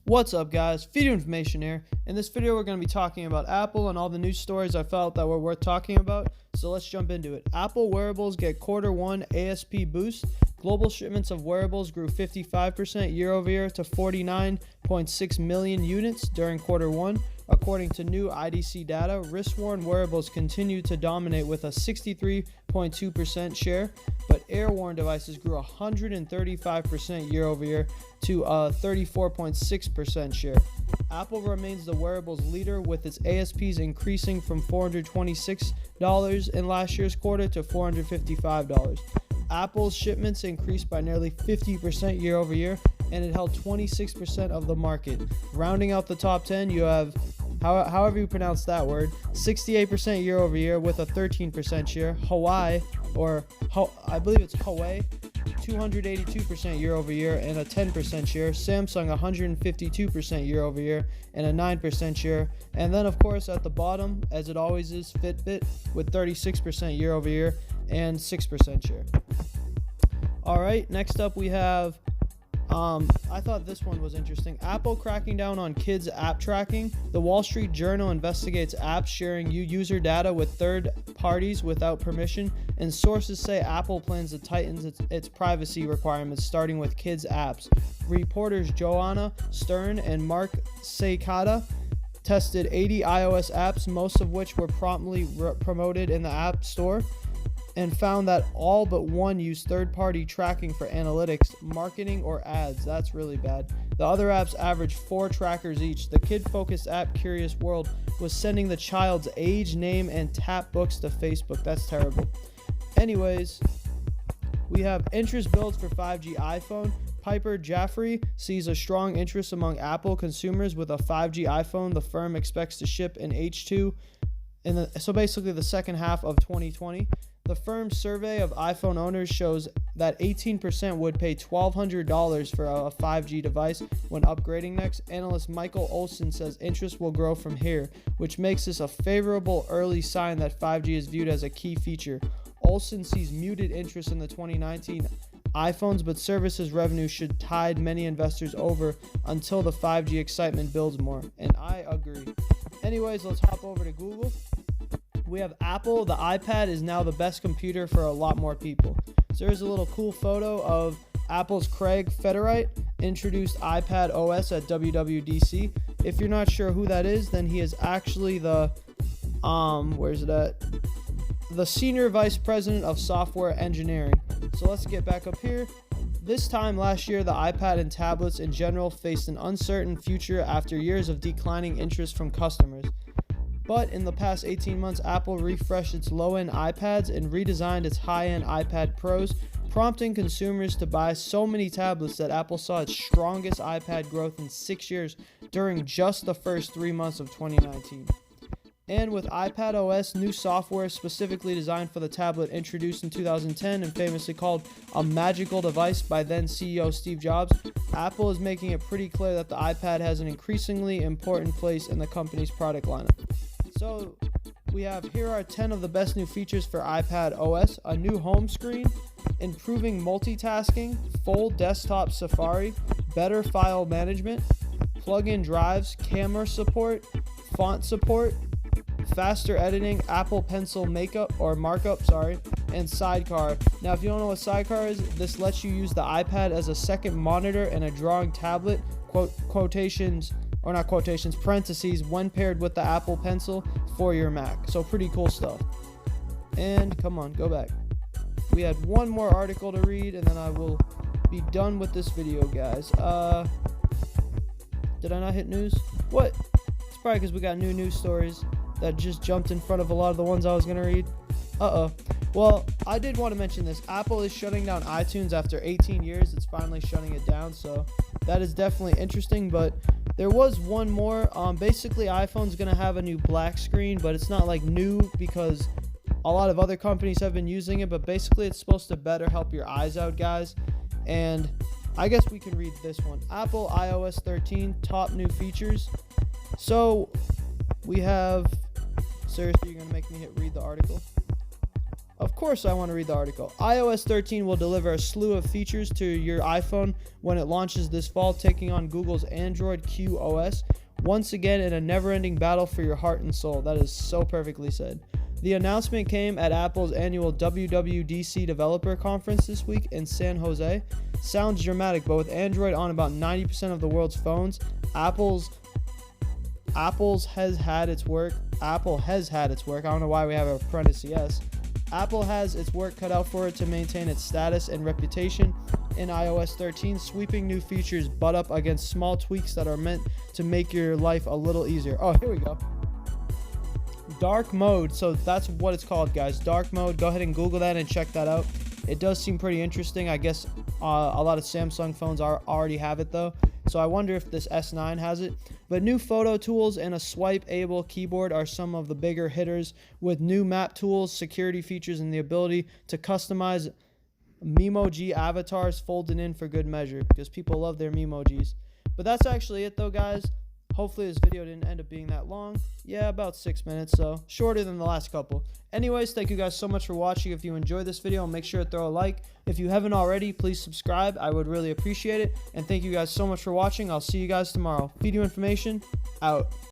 What's up, guys? Feed Information here. In this video, we're going to be talking about Apple and all the news stories I felt that were worth talking about. So let's jump into it. Apple wearables get Q1 ASP boost. Global shipments of wearables grew 55% year over year to 49.6 million units during Q1. According to new IDC data, wrist-worn wearables continue to dominate with a 63.2% share, but air-worn devices grew 135% year over year to a 34.6% share. Apple remains the wearables leader, with its ASPs increasing from $426 in last year's quarter to $455. Apple's shipments increased by nearly 50% year over year, and it held 26% of the market. Rounding out the top 10, you have, however you pronounce that word, 68% year over year with a 13% share. I believe it's Huawei, 282% year over year and a 10% share. Samsung, 152% year over year and a 9% share. And then, of course, at the bottom, as it always is, Fitbit with 36% year over year and 6% share. All right, next up we have, I thought this one was interesting. Apple cracking down on kids' app tracking. The Wall Street Journal investigates apps sharing user data with third parties without permission, and sources say Apple plans to tighten its privacy requirements, starting with kids' apps. Reporters Joanna Stern and Mark Seikata tested 80 iOS apps, most of which were promptly promoted in the App Store, and found that all but one used third-party tracking for analytics, marketing, or ads. That's really bad. The other apps averaged 4 trackers each. The kid-focused app Curious World was sending the child's age, name, and tap books to Facebook. That's terrible. Anyways, we have interest builds for 5G iPhone. Piper Jaffray sees a strong interest among Apple consumers with a 5G iPhone the firm expects to ship in H2, so basically the second half of 2020. The firm's survey of iPhone owners shows that 18% would pay $1,200 for a 5G device when upgrading next. Analyst Michael Olson says interest will grow from here, which makes this a favorable early sign that 5G is viewed as a key feature. Olson sees muted interest in the 2019 iPhones, but services revenue should tide many investors over until the 5G excitement builds more, and I agree. Anyways, let's hop over to Google. We have Apple. The iPad is now the best computer for a lot more people. So there's a little cool photo of Apple's Craig Federite introduced iPad OS at WWDC. If you're not sure who that is, then he is actually the the Senior Vice President of Software Engineering. So let's get back up here. This time last year, the iPad and tablets in general faced an uncertain future after years of declining interest from customers. But in the past 18 months, Apple refreshed its low-end iPads and redesigned its high-end iPad Pros, prompting consumers to buy so many tablets that Apple saw its strongest iPad growth in 6 years during just the first 3 months of 2019. And with iPad OS, new software specifically designed for the tablet introduced in 2010 and famously called a magical device by then CEO Steve Jobs, Apple is making it pretty clear that the iPad has an increasingly important place in the company's product lineup. So here are 10 of the best new features for iPad OS: a new home screen, improving multitasking, full desktop Safari, better file management, plug-in drives, camera support, font support, faster editing, Apple Pencil markup, and Sidecar. Now, if you don't know what Sidecar is, this lets you use the iPad as a second monitor and a drawing tablet, parentheses, when paired with the Apple Pencil for your Mac. So pretty cool stuff. And come on, go back. We had one more article to read, and then I will be done with this video, guys. Did I not hit news? What? It's probably because we got new news stories that just jumped in front of a lot of the ones I was going to read. Well, I did want to mention this. Apple is shutting down iTunes after 18 years. It's finally shutting it down, so that is definitely interesting. But there was one more. Basically, iPhone's going to have a new black screen, but it's not like new because a lot of other companies have been using it. But basically, it's supposed to better help your eyes out, guys. And I guess we can read this one. Apple iOS 13, top new features. So we have... Seriously, you're going to make me read the article? Of course I want to read the article. iOS 13 will deliver a slew of features to your iPhone when it launches this fall, taking on Google's Android Q OS. Once again, in a never-ending battle for your heart and soul. That is so perfectly said. The announcement came at Apple's annual WWDC Developer Conference this week in San Jose. Sounds dramatic, but with Android on about 90% of the world's phones, Apple has had its work. I don't know why we have a parenthesis. Apple has its work cut out for it to maintain its status and reputation in iOS 13, sweeping new features butt up against small tweaks that are meant to make your life a little easier. Oh, here we go. Dark mode. So that's what it's called, guys. Dark mode. Go ahead and Google that and check that out. It does seem pretty interesting. I guess a lot of Samsung phones already have it, though. So I wonder if this S9 has it. But new photo tools and a swipe-able keyboard are some of the bigger hitters, with new map tools, security features, and the ability to customize Memoji avatars folded in for good measure, because people love their Memojis. But that's actually it, though, guys. Hopefully this video didn't end up being that long. Yeah, about 6 minutes, so shorter than the last couple. Anyways, thank you guys so much for watching. If you enjoyed this video, make sure to throw a like. If you haven't already, please subscribe. I would really appreciate it. And thank you guys so much for watching. I'll see you guys tomorrow. Video information out.